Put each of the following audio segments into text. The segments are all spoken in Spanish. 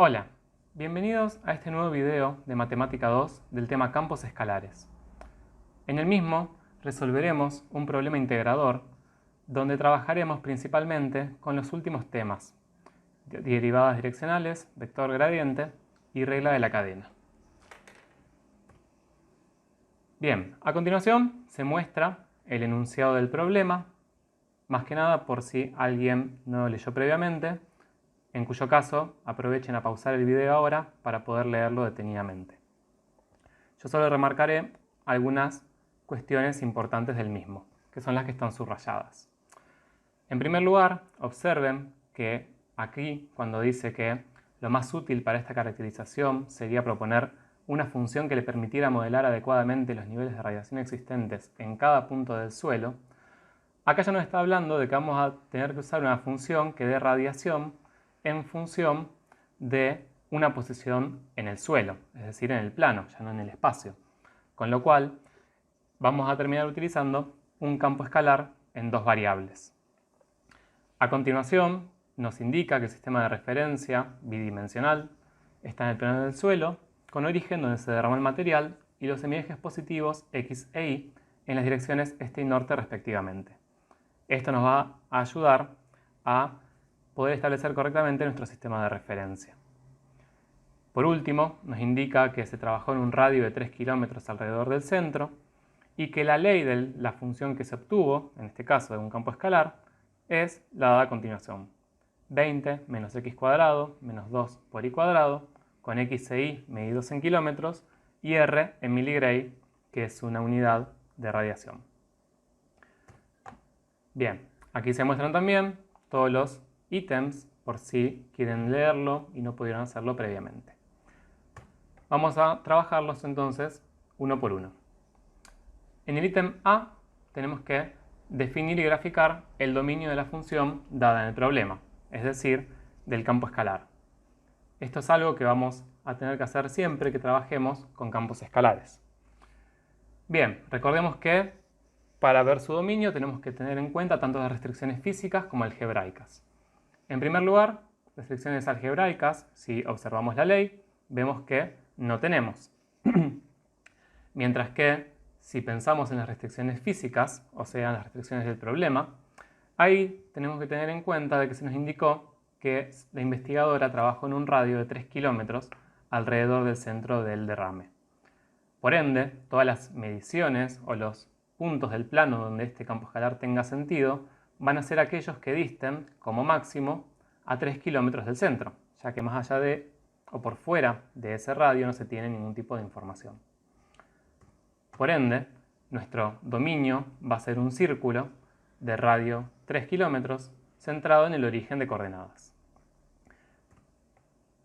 Hola, bienvenidos a este nuevo video de Matemática 2 del tema campos escalares. En el mismo resolveremos un problema integrador donde trabajaremos principalmente con los últimos temas: derivadas direccionales, vector gradiente y regla de la cadena. Bien, a continuación se muestra el enunciado del problema, más que nada por si alguien no lo leyó previamente, en cuyo caso aprovechen a pausar el video ahora para poder leerlo detenidamente. Yo solo remarcaré algunas cuestiones importantes del mismo, que son las que están subrayadas. En primer lugar, observen que aquí, cuando dice que lo más útil para esta caracterización sería proponer una función que le permitiera modelar adecuadamente los niveles de radiación existentes en cada punto del suelo, acá ya nos está hablando de que vamos a tener que usar una función que dé radiación en función de una posición en el suelo, es decir, en el plano, ya no en el espacio. Con lo cual, vamos a terminar utilizando un campo escalar en dos variables. A continuación, nos indica que el sistema de referencia bidimensional está en el plano del suelo, con origen donde se derramó el material y los semiejes positivos X e Y en las direcciones este y norte respectivamente. Esto nos va a ayudar a poder establecer correctamente nuestro sistema de referencia. Por último, nos indica que se trabajó en un radio de 3 kilómetros alrededor del centro y que la ley de la función que se obtuvo, en este caso de un campo escalar, es la dada a continuación: 20 menos x cuadrado menos 2 por y cuadrado, con x e y medidos en kilómetros y r en miligray, que es una unidad de radiación. Bien, aquí se muestran también todos los ítems por si quieren leerlo y no pudieron hacerlo previamente. Vamos a trabajarlos entonces uno por uno. En el ítem A tenemos que definir y graficar el dominio de la función dada en el problema, es decir, del campo escalar. Esto es algo que vamos a tener que hacer siempre que trabajemos con campos escalares. Bien, recordemos que para ver su dominio tenemos que tener en cuenta tanto las restricciones físicas como algebraicas. En primer lugar, restricciones algebraicas, si observamos la ley, vemos que no tenemos. Mientras que, si pensamos en las restricciones físicas, o sea, las restricciones del problema, ahí tenemos que tener en cuenta de que se nos indicó que la investigadora trabajó en un radio de 3 kilómetros alrededor del centro del derrame. Por ende, todas las mediciones o los puntos del plano donde este campo escalar tenga sentido van a ser aquellos que disten, como máximo, a 3 kilómetros del centro, ya que más allá de o por fuera de ese radio no se tiene ningún tipo de información. Por ende, nuestro dominio va a ser un círculo de radio 3 kilómetros centrado en el origen de coordenadas.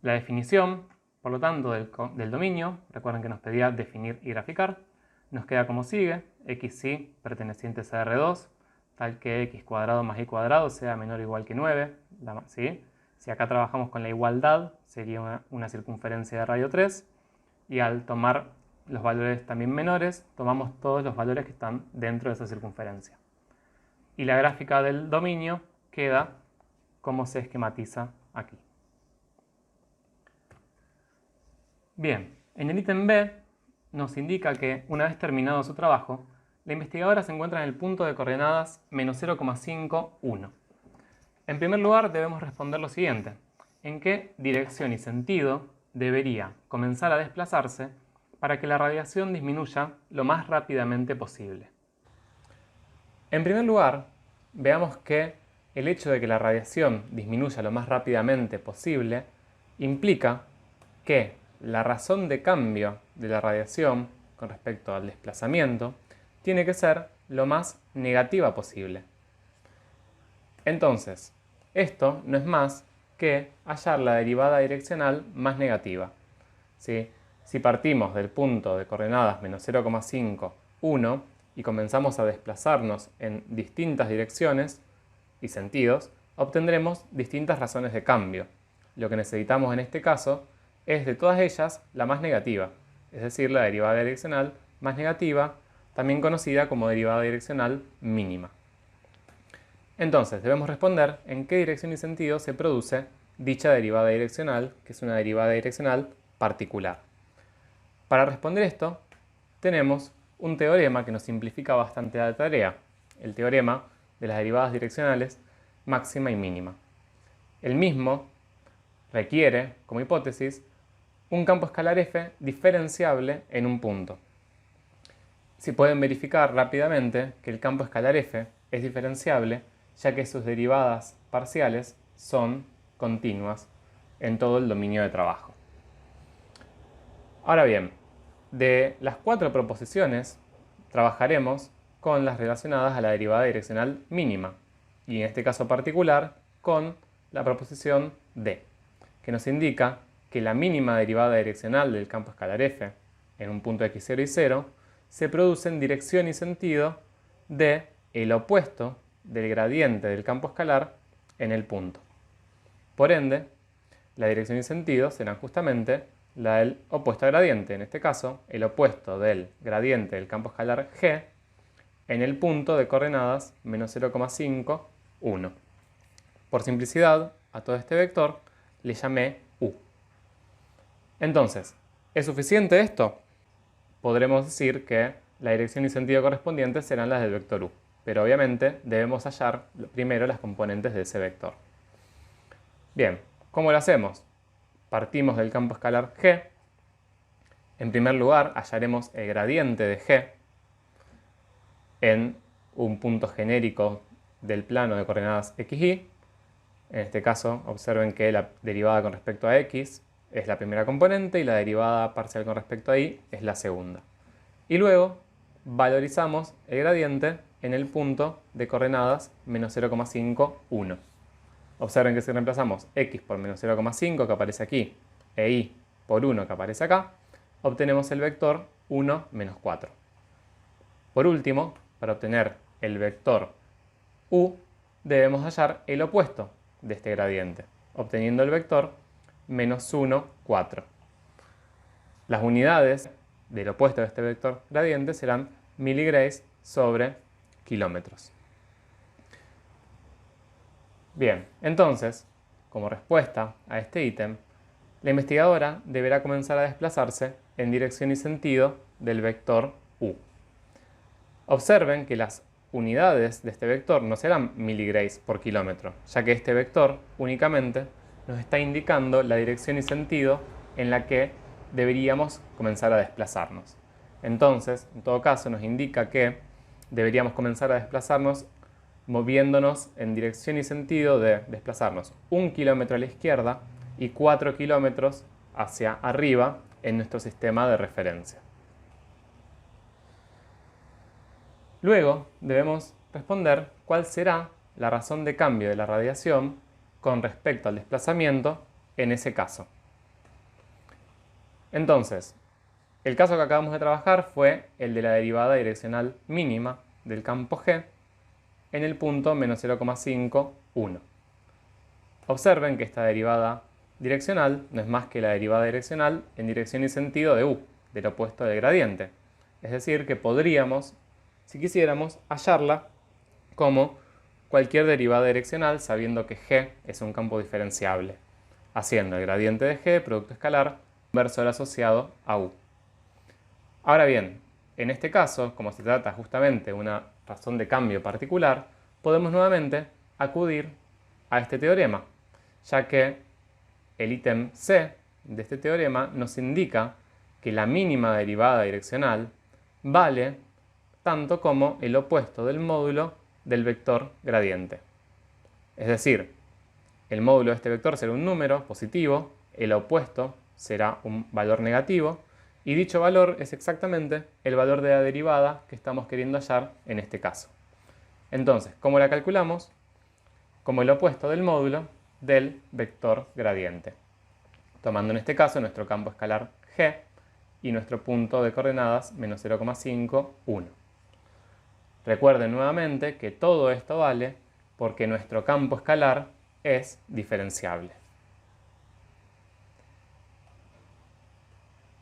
La definición, por lo tanto, del dominio, recuerden que nos pedía definir y graficar, nos queda como sigue: xy pertenecientes a R2, tal que x cuadrado más y cuadrado sea menor o igual que 9, ¿sí? Si acá trabajamos con la igualdad, sería una circunferencia de radio 3, y al tomar los valores también menores, tomamos todos los valores que están dentro de esa circunferencia. Y la gráfica del dominio queda como se esquematiza aquí. Bien, en el ítem B nos indica que, una vez terminado su trabajo, la investigadora se encuentra en el punto de coordenadas menos 0,51. En primer lugar, debemos responder lo siguiente: ¿en qué dirección y sentido debería comenzar a desplazarse para que la radiación disminuya lo más rápidamente posible? En primer lugar, veamos que el hecho de que la radiación disminuya lo más rápidamente posible implica que la razón de cambio de la radiación con respecto al desplazamiento tiene que ser lo más negativa posible. Entonces, esto no es más que hallar la derivada direccional más negativa. ¿Sí? Si partimos del punto de coordenadas menos 0,5, 1 y comenzamos a desplazarnos en distintas direcciones y sentidos, obtendremos distintas razones de cambio. Lo que necesitamos en este caso es de todas ellas la más negativa, es decir, la derivada direccional más negativa, también conocida como derivada direccional mínima. Entonces, debemos responder en qué dirección y sentido se produce dicha derivada direccional, que es una derivada direccional particular. Para responder esto, tenemos un teorema que nos simplifica bastante la tarea, el teorema de las derivadas direccionales máxima y mínima. El mismo requiere, como hipótesis, un campo escalar f diferenciable en un punto. Si pueden verificar rápidamente que el campo escalar f es diferenciable, ya que sus derivadas parciales son continuas en todo el dominio de trabajo. Ahora bien, de las 4 proposiciones, trabajaremos con las relacionadas a la derivada direccional mínima, y en este caso particular con la proposición D, que nos indica que la mínima derivada direccional del campo escalar f en un punto x0 y 0 se produce en dirección y sentido de el opuesto del gradiente del campo escalar en el punto. Por ende, la dirección y sentido serán justamente la del opuesto al gradiente, en este caso, el opuesto del gradiente del campo escalar g en el punto de coordenadas menos 0,5, 1. Por simplicidad, a todo este vector le llamé u. Entonces, ¿es suficiente esto? Podremos decir que la dirección y sentido correspondientes serán las del vector u, pero obviamente debemos hallar primero las componentes de ese vector. Bien, ¿cómo lo hacemos? Partimos del campo escalar g. En primer lugar, hallaremos el gradiente de g en un punto genérico del plano de coordenadas x, y. En este caso, observen que la derivada con respecto a x es la primera componente y la derivada parcial con respecto a y es la segunda. Y luego valorizamos el gradiente en el punto de coordenadas menos 0,5, 1. Observen que si reemplazamos x por menos 0,5 que aparece aquí e y por 1 que aparece acá, obtenemos el vector 1, menos 4. Por último, para obtener el vector u, debemos hallar el opuesto de este gradiente, obteniendo el vector menos 1, 4. Las unidades del opuesto de este vector gradiente serán miligrays sobre kilómetros. Bien, entonces, como respuesta a este ítem, la investigadora deberá comenzar a desplazarse en dirección y sentido del vector u. Observen que las unidades de este vector no serán miligrays por kilómetro, ya que este vector únicamente nos está indicando la dirección y sentido en la que deberíamos comenzar a desplazarnos. Entonces, en todo caso, nos indica que deberíamos comenzar a desplazarnos moviéndonos en dirección y sentido de desplazarnos 1 kilómetro a la izquierda y 4 kilómetros hacia arriba en nuestro sistema de referencia. Luego debemos responder cuál será la razón de cambio de la radiación con respecto al desplazamiento en ese caso. Entonces, el caso que acabamos de trabajar fue el de la derivada direccional mínima del campo G en el punto menos 0,5, 1. Observen que esta derivada direccional no es más que la derivada direccional en dirección y sentido de u, del opuesto del gradiente. Es decir, que podríamos, si quisiéramos, hallarla como cualquier derivada direccional sabiendo que g es un campo diferenciable, haciendo el gradiente de g, producto escalar, inverso al asociado a u. Ahora bien, en este caso, como se trata justamente de una razón de cambio particular, podemos nuevamente acudir a este teorema, ya que el ítem C de este teorema nos indica que la mínima derivada direccional vale tanto como el opuesto del módulo del vector gradiente. Es decir, el módulo de este vector será un número positivo, el opuesto será un valor negativo, y dicho valor es exactamente el valor de la derivada que estamos queriendo hallar en este caso. Entonces, ¿cómo la calculamos? Como el opuesto del módulo del vector gradiente, tomando en este caso nuestro campo escalar g y nuestro punto de coordenadas menos 0,5, 1. Recuerden nuevamente que todo esto vale porque nuestro campo escalar es diferenciable.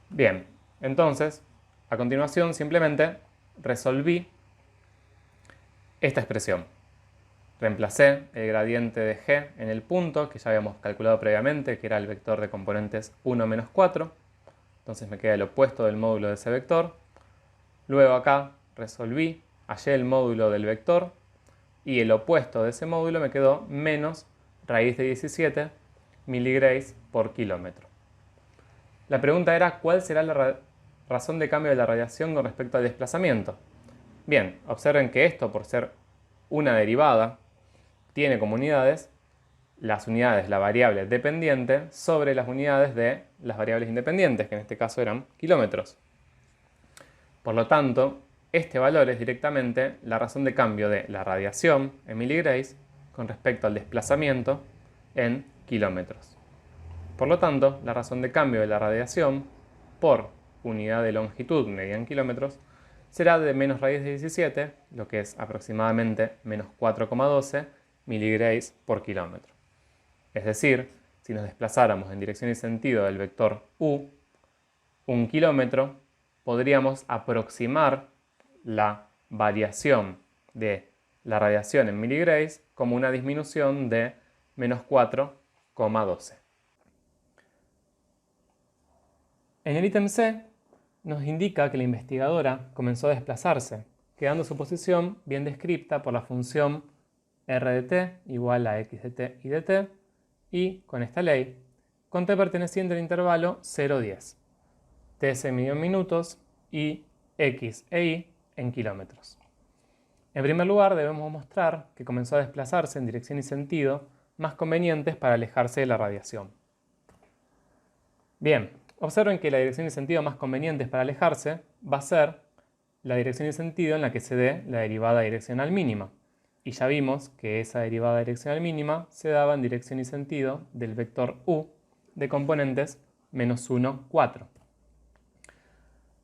Bien, entonces, a continuación simplemente resolví esta expresión. reemplacé el gradiente de g en el punto que ya habíamos calculado previamente, que era el vector de componentes 1 menos 4. Entonces me queda el opuesto del módulo de ese vector. Luego acá resolví, hallé el módulo del vector y el opuesto de ese módulo me quedó menos raíz de 17 miligrays por kilómetro. La pregunta era ¿cuál será la razón de cambio de la radiación con respecto al desplazamiento? Bien, observen que esto, por ser una derivada, tiene como unidades las unidades, la variable dependiente, sobre las unidades de las variables independientes, que en este caso eran kilómetros. Por lo tanto, este valor es directamente la razón de cambio de la radiación en miligrays con respecto al desplazamiento en kilómetros. Por lo tanto, la razón de cambio de la radiación por unidad de longitud medida en kilómetros será de menos raíz de 17, lo que es aproximadamente menos 4,12 miligrays por kilómetro. Es decir, si nos desplazáramos en dirección y sentido del vector u, 1 kilómetro, podríamos aproximar la variación de la radiación en miligrays como una disminución de menos 4,12. En el ítem C nos indica que la investigadora comenzó a desplazarse, quedando su posición bien descrita por la función r de t igual a x de t y de t, y con esta ley, con t perteneciente al intervalo 0,10, t se midió en minutos y x e y en kilómetros. En primer lugar, debemos mostrar que comenzó a desplazarse en dirección y sentido más convenientes para alejarse de la radiación. Bien, observen que la dirección y sentido más convenientes para alejarse va a ser la dirección y sentido en la que se dé la derivada direccional mínima. Y ya vimos que esa derivada direccional mínima se daba en dirección y sentido del vector u de componentes menos 1, 4.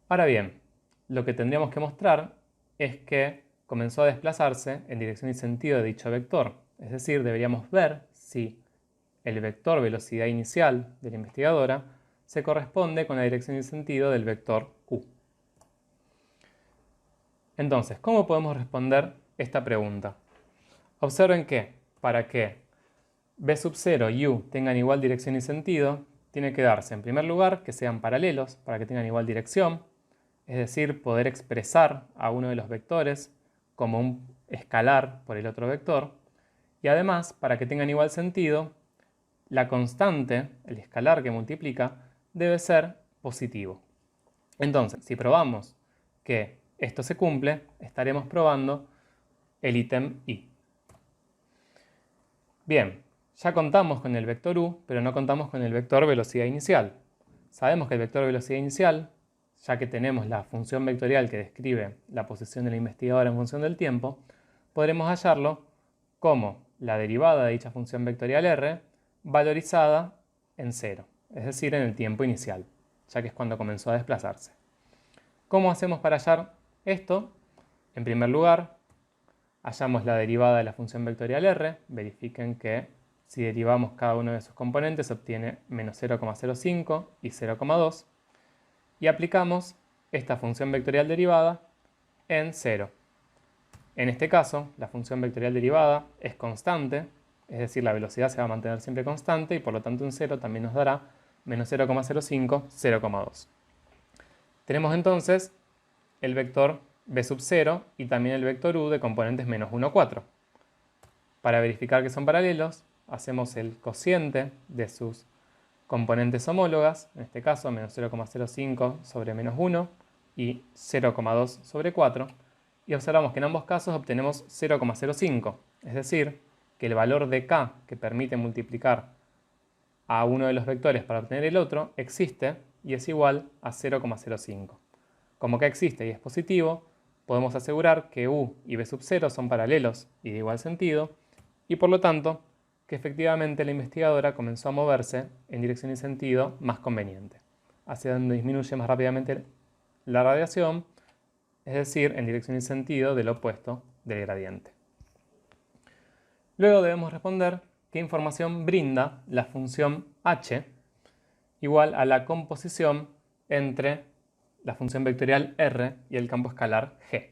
Ahora bien, lo que tendríamos que mostrar es que comenzó a desplazarse en dirección y sentido de dicho vector. Es decir, deberíamos ver si el vector velocidad inicial de la investigadora se corresponde con la dirección y sentido del vector u. Entonces, ¿cómo podemos responder esta pregunta? Observen que para que b sub 0 y u tengan igual dirección y sentido, tiene que darse en primer lugar que sean paralelos para que tengan igual dirección, es decir, poder expresar a uno de los vectores como un escalar por el otro vector, y además, para que tengan igual sentido, la constante, el escalar que multiplica, debe ser positivo. Entonces, si probamos que esto se cumple, estaremos probando el ítem y. Bien, ya contamos con el vector u, pero no contamos con el vector velocidad inicial. Sabemos que el vector velocidad inicial, ya que tenemos la función vectorial que describe la posición de la investigadora en función del tiempo, podremos hallarlo como la derivada de dicha función vectorial r valorizada en 0, es decir, en el tiempo inicial, ya que es cuando comenzó a desplazarse. ¿Cómo hacemos para hallar esto? En primer lugar, hallamos la derivada de la función vectorial r. Verifiquen que si derivamos cada uno de sus componentes se obtiene menos 0,05 y 0,2. Y aplicamos esta función vectorial derivada en 0. En este caso, la función vectorial derivada es constante, es decir, la velocidad se va a mantener siempre constante y por lo tanto un 0 también nos dará menos 0,05, 0,2. Tenemos entonces el vector b sub 0 y también el vector u de componentes menos 1, 4. Para verificar que son paralelos, hacemos el cociente de sus componentes homólogas, en este caso menos 0,05 sobre menos 1 y 0,2 sobre 4, y observamos que en ambos casos obtenemos 0,05, es decir, que el valor de k que permite multiplicar a uno de los vectores para obtener el otro existe y es igual a 0,05. Como k existe y es positivo, podemos asegurar que u y b sub 0 son paralelos y de igual sentido, y por lo tanto, que efectivamente la investigadora comenzó a moverse en dirección y sentido más conveniente, hacia donde disminuye más rápidamente la radiación, es decir, en dirección y sentido del opuesto del gradiente. Luego debemos responder qué información brinda la función h igual a la composición entre la función vectorial r y el campo escalar g.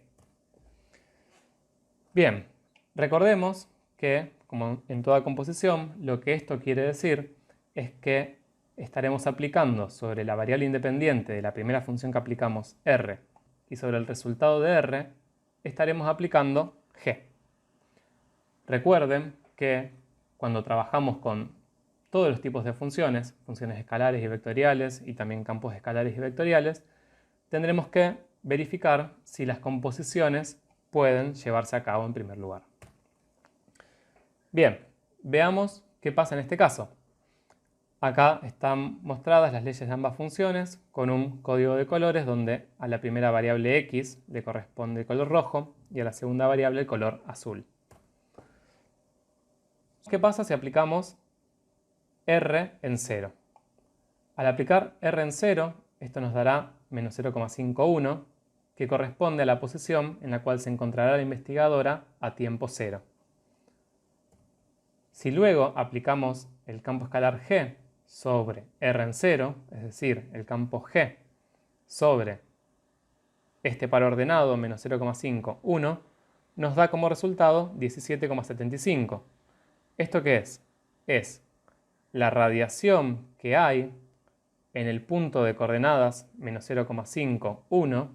Bien, recordemos que, como en toda composición, lo que esto quiere decir es que estaremos aplicando sobre la variable independiente de la primera función que aplicamos, r, y sobre el resultado de r, estaremos aplicando g. Recuerden que cuando trabajamos con todos los tipos de funciones, funciones escalares y vectoriales y también campos escalares y vectoriales, tendremos que verificar si las composiciones pueden llevarse a cabo en primer lugar. Bien, veamos qué pasa en este caso. Acá están mostradas las leyes de ambas funciones con un código de colores donde a la primera variable x le corresponde el color rojo y a la segunda variable el color azul. ¿Qué pasa si aplicamos r en 0? Al aplicar r en 0, esto nos dará menos 0,51, que corresponde a la posición en la cual se encontrará la investigadora a tiempo 0. Si luego aplicamos el campo escalar g sobre r en 0, es decir, el campo g sobre este par ordenado menos 0,5, 1, nos da como resultado 17,75. ¿Esto qué es? Es la radiación que hay en el punto de coordenadas menos 0,5, 1,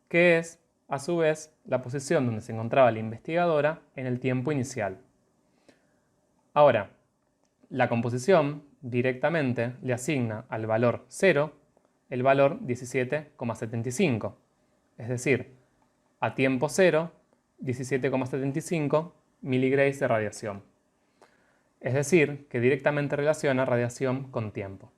que es, a su vez, la posición donde se encontraba la investigadora en el tiempo inicial. Ahora, la composición directamente le asigna al valor 0 el valor 17,75. Es decir, a tiempo 0, 17,75 miligrays de radiación. Es decir, que directamente relaciona radiación con tiempo.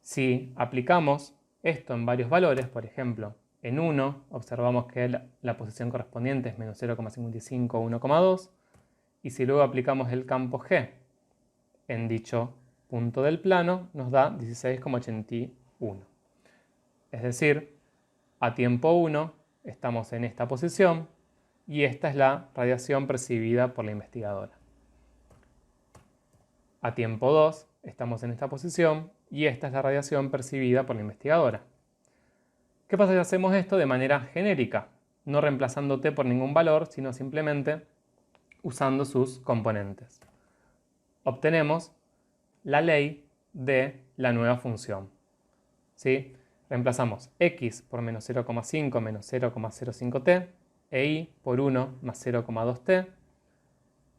Si aplicamos esto en varios valores, por ejemplo, en 1 observamos que la posición correspondiente es menos 0,55 o 1,2, y si luego aplicamos el campo G en dicho punto del plano, nos da 16,81. Es decir, a tiempo 1 estamos en esta posición y esta es la radiación percibida por la investigadora. A tiempo 2 estamos en esta posición y esta es la radiación percibida por la investigadora. ¿Qué pasa si hacemos esto de manera genérica? No reemplazando t por ningún valor, sino simplemente usando sus componentes. Obtenemos la ley de la nueva función. ¿Sí? Reemplazamos x por menos 0,5 menos 0,05t e y por 1 más 0,2t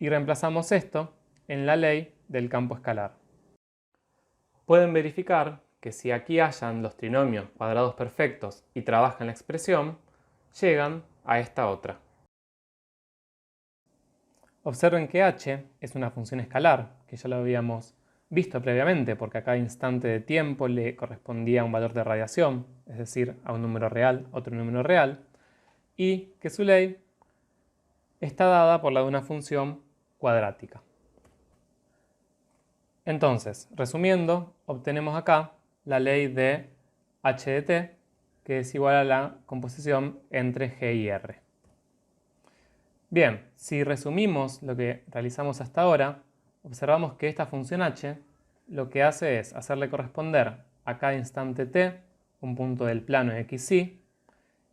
y reemplazamos esto en la ley del campo escalar. Pueden verificar que si aquí hallan los trinomios cuadrados perfectos y trabajan la expresión, llegan a esta otra. Observen que h es una función escalar, que ya lo habíamos visto previamente, porque a cada instante de tiempo le correspondía un valor de radiación, es decir, a un número real, otro número real, y que su ley está dada por la de una función cuadrática. Entonces, resumiendo, obtenemos acá la ley de h de t, que es igual a la composición entre g y r. Bien, si resumimos lo que realizamos hasta ahora, observamos que esta función h lo que hace es hacerle corresponder a cada instante t un punto del plano xy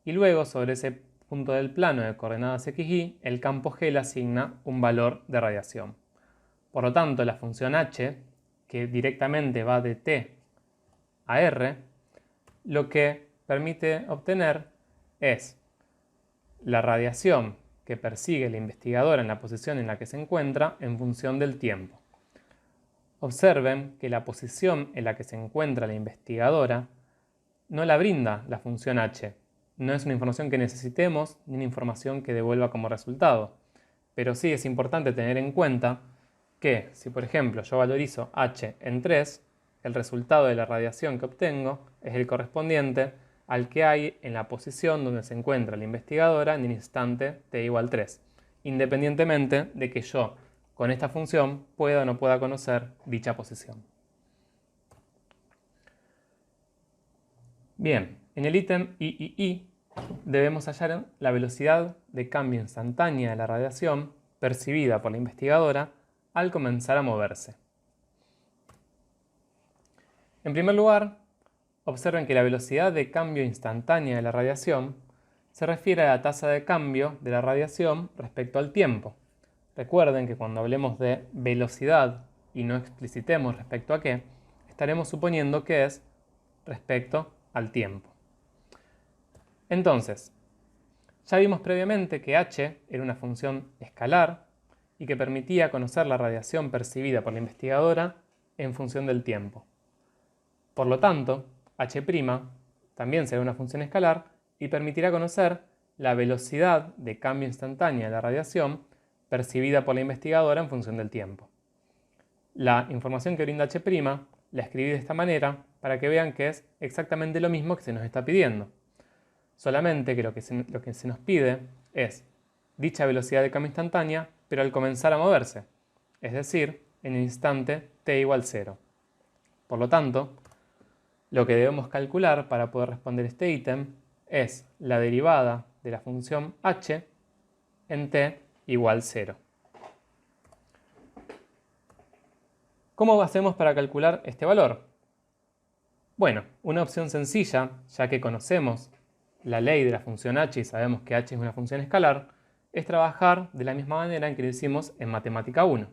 y luego sobre ese punto del plano de coordenadas xy el campo g le asigna un valor de radiación. Por lo tanto, la función h, que directamente va de t a r, lo que permite obtener es la radiación que persigue la investigadora en la posición en la que se encuentra en función del tiempo. Observen que la posición en la que se encuentra la investigadora no la brinda la función h. No es una información que necesitemos ni una información que devuelva como resultado. Pero sí es importante tener en cuenta que si por ejemplo yo valorizo h en 3, el resultado de la radiación que obtengo es el correspondiente al que hay en la posición donde se encuentra la investigadora en el instante t igual 3, independientemente de que yo con esta función pueda o no pueda conocer dicha posición. Bien, en el ítem III debemos hallar la velocidad de cambio instantánea de la radiación percibida por la investigadora al comenzar a moverse. En primer lugar, observen que la velocidad de cambio instantánea de la radiación se refiere a la tasa de cambio de la radiación respecto al tiempo. Recuerden que cuando hablemos de velocidad y no explicitemos respecto a qué, estaremos suponiendo que es respecto al tiempo. Entonces, ya vimos previamente que h era una función escalar y que permitía conocer la radiación percibida por la investigadora en función del tiempo. Por lo tanto, h' también será una función escalar y permitirá conocer la velocidad de cambio instantánea de la radiación percibida por la investigadora en función del tiempo. La información que brinda h' la escribí de esta manera para que vean que es exactamente lo mismo que se nos está pidiendo. Solamente que lo que se nos pide es dicha velocidad de cambio instantánea, pero al comenzar a moverse, es decir, en el instante t igual 0. Por lo tanto, lo que debemos calcular para poder responder este ítem es la derivada de la función h en t igual 0. ¿Cómo hacemos para calcular este valor? Bueno, una opción sencilla, ya que conocemos la ley de la función h y sabemos que h es una función escalar, es trabajar de la misma manera en que lo hicimos en Matemática 1.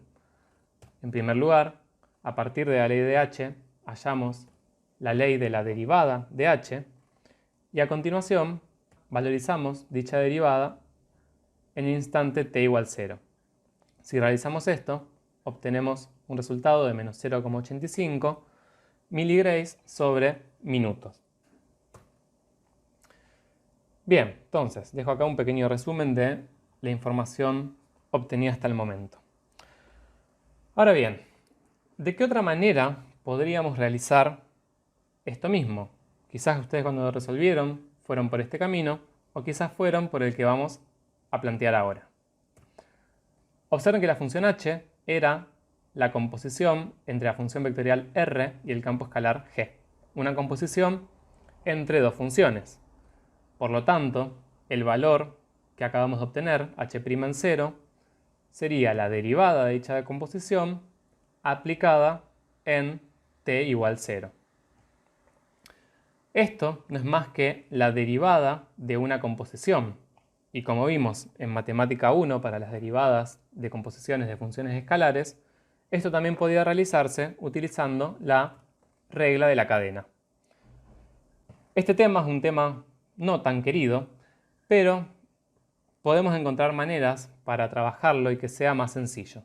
En primer lugar, a partir de la ley de h, hallamos la ley de la derivada de h y a continuación valorizamos dicha derivada en el instante t igual 0. Si realizamos esto, obtenemos un resultado de menos 0,85 miligrays sobre minutos. Bien, entonces, dejo acá un pequeño resumen de la información obtenida hasta el momento. Ahora bien, ¿de qué otra manera podríamos realizar esto mismo? Quizás ustedes cuando lo resolvieron fueron por este camino o quizás fueron por el que vamos a plantear ahora. Observen que la función h era la composición entre la función vectorial r y el campo escalar g. Una composición entre dos funciones. Por lo tanto, el valor que acabamos de obtener, h' en 0, sería la derivada de dicha composición aplicada en t igual 0. Esto no es más que la derivada de una composición. Y como vimos en Matemática 1 para las derivadas de composiciones de funciones escalares, esto también podía realizarse utilizando la regla de la cadena. Este tema es un tema no tan querido, pero podemos encontrar maneras para trabajarlo y que sea más sencillo.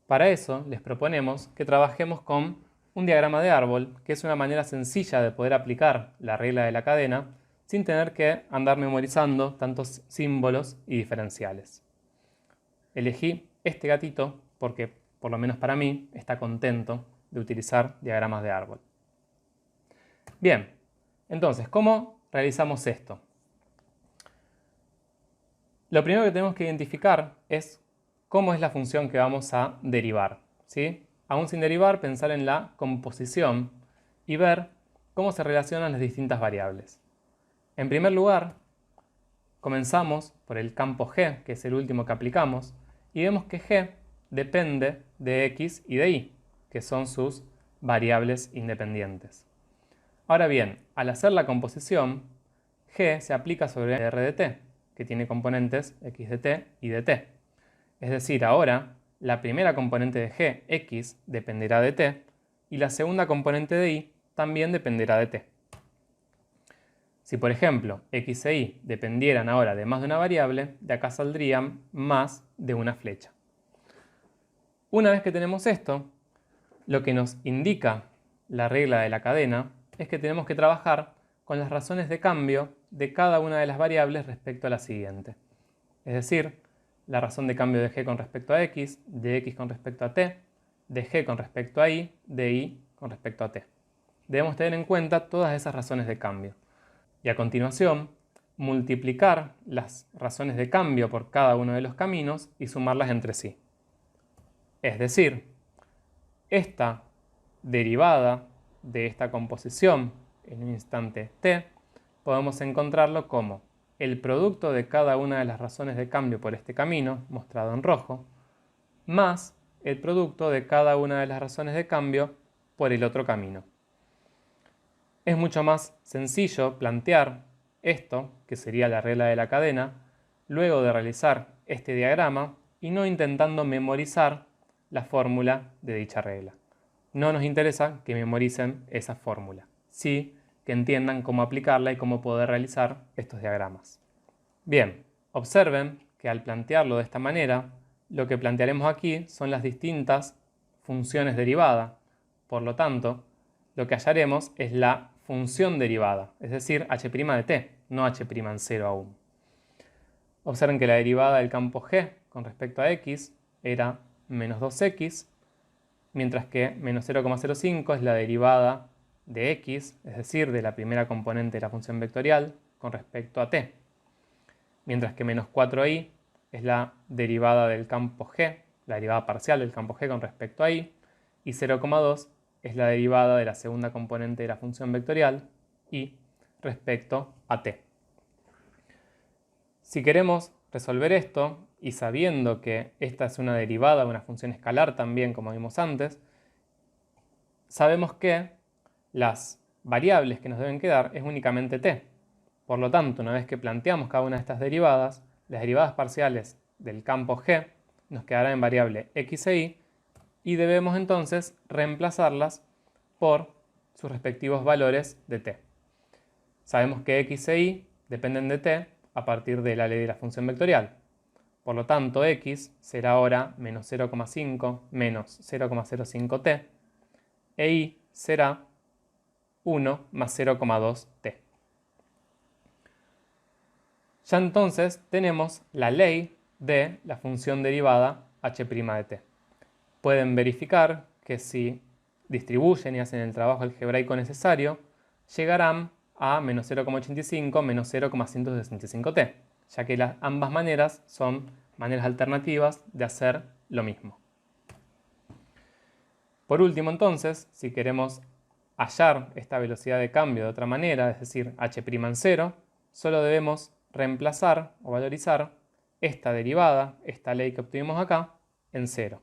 Para eso les proponemos que trabajemos con un diagrama de árbol, que es una manera sencilla de poder aplicar la regla de la cadena sin tener que andar memorizando tantos símbolos y diferenciales. Elegí este gatito porque, por lo menos para mí, está contento de utilizar diagramas de árbol. Bien, entonces, ¿cómo realizamos esto? Lo primero que tenemos que identificar es cómo es la función que vamos a derivar, ¿sí? Aún sin derivar, pensar en la composición y ver cómo se relacionan las distintas variables. En primer lugar, comenzamos por el campo g, que es el último que aplicamos, y vemos que g depende de x y de y, que son sus variables independientes. Ahora bien, al hacer la composición, g se aplica sobre r de t, que tiene componentes x de t y de t. Es decir, ahora la primera componente de g, x, dependerá de t, y la segunda componente de y también dependerá de t. Si por ejemplo x e y dependieran ahora de más de una variable, de acá saldrían más de una flecha. Una vez que tenemos esto, lo que nos indica la regla de la cadena es que tenemos que trabajar con las razones de cambio de cada una de las variables respecto a la siguiente. Es decir, la razón de cambio de g con respecto a x, de x con respecto a t, de g con respecto a y, de y con respecto a t. Debemos tener en cuenta todas esas razones de cambio. Y a continuación, multiplicar las razones de cambio por cada uno de los caminos y sumarlas entre sí. Es decir, esta derivada de esta composición en un instante t, podemos encontrarlo como el producto de cada una de las razones de cambio por este camino, mostrado en rojo, más el producto de cada una de las razones de cambio por el otro camino. Es mucho más sencillo plantear esto, que sería la regla de la cadena, luego de realizar este diagrama, y no intentando memorizar la fórmula de dicha regla. No nos interesa que memoricen esa fórmula, sí que entiendan cómo aplicarla y cómo poder realizar estos diagramas. Bien, observen que al plantearlo de esta manera, lo que plantearemos aquí son las distintas funciones derivadas. Por lo tanto, lo que hallaremos es la función derivada, es decir, h' de t, no h' en 0 aún. Observen que la derivada del campo g con respecto a x era menos 2x, mientras que menos 0,05 es la derivada de x, es decir, de la primera componente de la función vectorial con respecto a t. Mientras que menos 4i es la derivada del campo g, la derivada parcial del campo g con respecto a i, y 0,2 es la derivada de la segunda componente de la función vectorial, y respecto a t. Si queremos resolver esto, y sabiendo que esta es una derivada de una función escalar también, como vimos antes, sabemos que las variables que nos deben quedar es únicamente t. Por lo tanto, una vez que planteamos cada una de estas derivadas, las derivadas parciales del campo g nos quedarán en variable x e y, y debemos entonces reemplazarlas por sus respectivos valores de t. Sabemos que x e y dependen de t a partir de la ley de la función vectorial. Por lo tanto, x será ahora menos 0,5 menos 0,05t e y será 1 más 0,2t. Ya entonces tenemos la ley de la función derivada h' de t. Pueden verificar que si distribuyen y hacen el trabajo algebraico necesario, llegarán a menos 0,85 menos 0,165t, ya que ambas maneras son maneras alternativas de hacer lo mismo. Por último, entonces, si queremos hallar esta velocidad de cambio de otra manera, es decir, h' en 0, solo debemos reemplazar o valorizar esta derivada, esta ley que obtuvimos acá, en 0,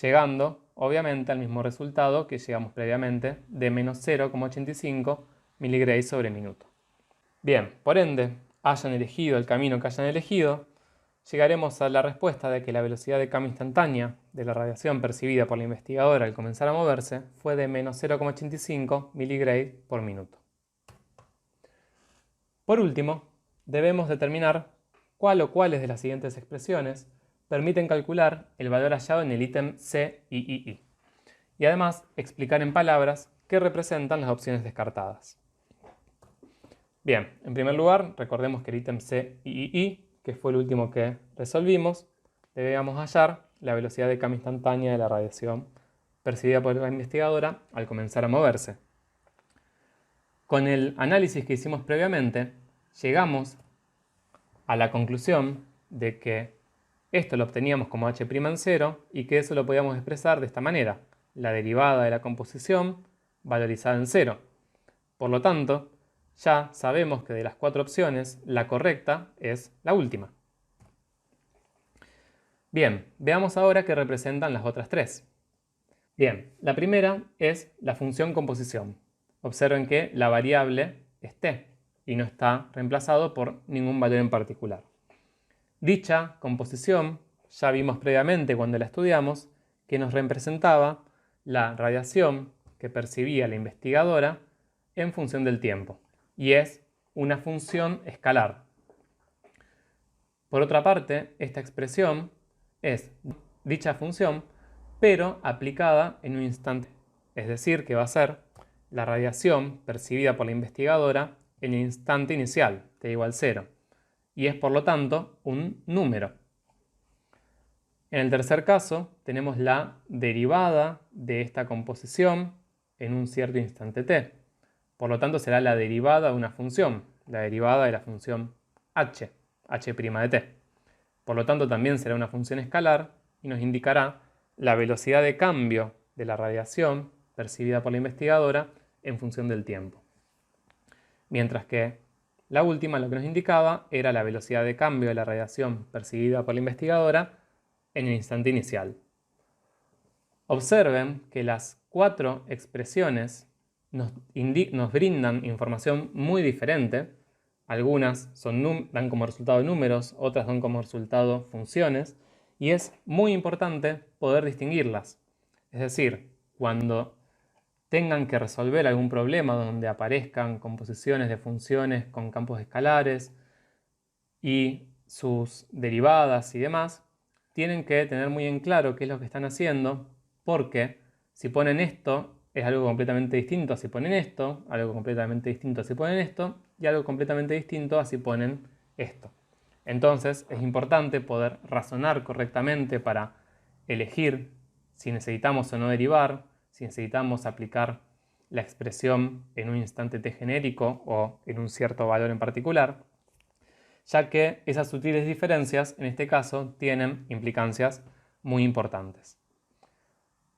llegando obviamente al mismo resultado que llegamos previamente de menos 0,85 miligrays sobre minuto. Bien, por ende, hayan elegido el camino que hayan elegido, llegaremos a la respuesta de que la velocidad de cambio instantánea de la radiación percibida por la investigadora al comenzar a moverse fue de menos 0,85 miligrays por minuto. Por último, debemos determinar cuál o cuáles de las siguientes expresiones permiten calcular el valor hallado en el ítem C y II, y además explicar en palabras qué representan las opciones descartadas. Bien, en primer lugar, recordemos que el ítem C y II, que fue el último que resolvimos, debíamos hallar la velocidad de cambio instantánea de la radiación percibida por la investigadora al comenzar a moverse. Con el análisis que hicimos previamente, llegamos a la conclusión de que esto lo obteníamos como h' en 0 y que eso lo podíamos expresar de esta manera: la derivada de la composición valorizada en 0. Por lo tanto, ya sabemos que de las 4 opciones, la correcta es la última. Bien, veamos ahora qué representan las otras 3. Bien, la primera es la función composición. Observen que la variable es t y no está reemplazado por ningún valor en particular. Dicha composición ya vimos previamente cuando la estudiamos que nos representaba la radiación que percibía la investigadora en función del tiempo, y es una función escalar. Por otra parte, esta expresión es dicha función, pero aplicada en un instante, es decir, que va a ser la radiación percibida por la investigadora en el instante inicial, t igual 0, y es por lo tanto un número. En el tercer caso tenemos la derivada de esta composición en un cierto instante t. Por lo tanto será la derivada de una función, la derivada de la función h', h' de t. Por lo tanto también será una función escalar y nos indicará la velocidad de cambio de la radiación percibida por la investigadora en función del tiempo. Mientras que la última lo que nos indicaba era la velocidad de cambio de la radiación percibida por la investigadora en el instante inicial. Observen que las 4 expresiones nos brindan información muy diferente. Algunas dan como resultado números, otras dan como resultado funciones, y es muy importante poder distinguirlas. Es decir, cuando tengan que resolver algún problema donde aparezcan composiciones de funciones con campos escalares y sus derivadas y demás, tienen que tener muy en claro qué es lo que están haciendo, porque si ponen esto es algo completamente distinto a si ponen esto, algo completamente distinto a si ponen esto y algo completamente distinto a si ponen esto. Entonces es importante poder razonar correctamente para elegir si necesitamos o no derivar, si necesitamos aplicar la expresión en un instante t genérico o en un cierto valor en particular, ya que esas sutiles diferencias en este caso tienen implicancias muy importantes.